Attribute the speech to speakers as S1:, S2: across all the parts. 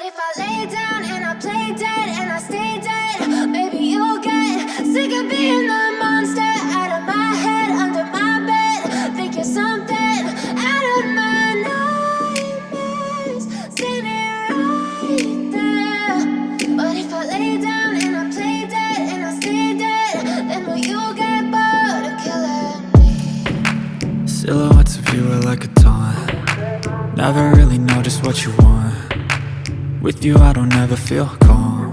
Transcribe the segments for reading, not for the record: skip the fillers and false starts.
S1: if I lay down and I play dead and I stay dead, maybe you'll get sick of being the monster out of my head, under my bed. Think you're something out of my nightmares, standing right there. But if I lay down and I play dead and I stay dead, then will you get bored of killing me?
S2: Silhouettes of you are like a taunt. Never really know just what you want. With you I don't ever feel calm.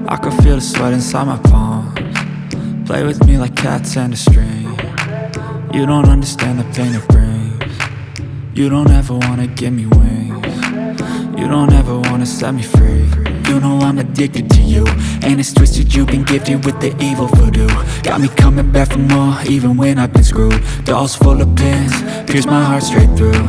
S2: I can feel the sweat inside my palms. Play with me like cats and a string. You don't understand the pain it brings. You don't ever wanna give me wings. You don't ever wanna set me free. You know I'm addicted to you, and it's twisted, you've been gifted with the evil voodoo. Got me coming back for more, even when I've been screwed. Dolls full of pins, pierce my heart straight through.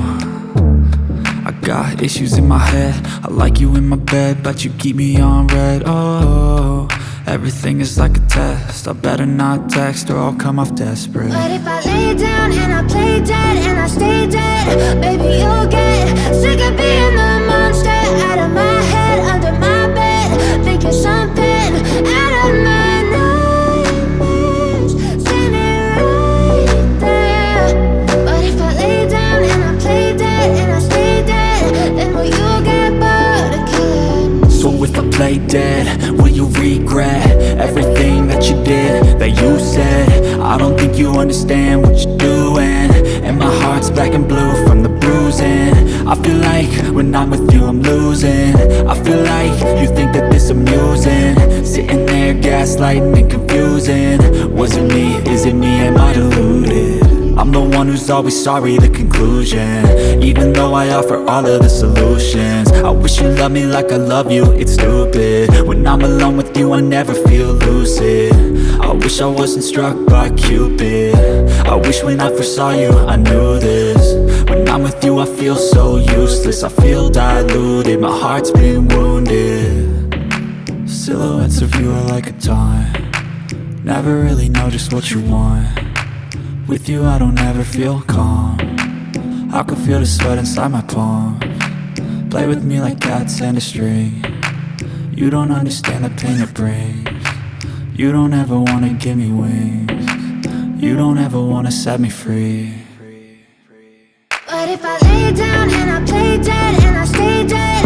S2: I got issues in my head, I like you in my bed, but you keep me on red. Oh, everything is like a test, I better not text or I'll come off desperate.
S1: But if I lay down and I play dead and I stay dead, baby you'll get sick of being the monster out of my head, under my bed. Think you're something out of my nightmares, standing right there. But if I lay down and I play dead and I stay dead, then will you get bored of killing me?
S2: So if I play dead, will you regret everything that you did, that you said? I don't think you understand what you're doing, and my heart's black and blue from the bruising. I feel like when I'm with you I'm losing. I feel like you think that this amusing, sitting there gaslighting and confusing. Was it me? Is it me? Am I deluded? I'm the one who's always sorry, the conclusion, even though I offer all of the solutions. I wish you loved me like I love you, it's stupid. When I'm alone with you I never feel lucid. I wish I wasn't struck by Cupid. I wish when I first saw you I knew this. When I'm with you I feel so useless, I feel diluted, my heart's been wounded. Silhouettes of you are like a taunt. Never really know just what you want. With you I don't ever feel calm. I can feel the sweat inside my palms. Play with me like cats and a string. You don't understand the pain it brings. You don't ever wanna give me wings. You don't ever wanna set me free.
S1: But if I lay down and I play dead and I stay dead,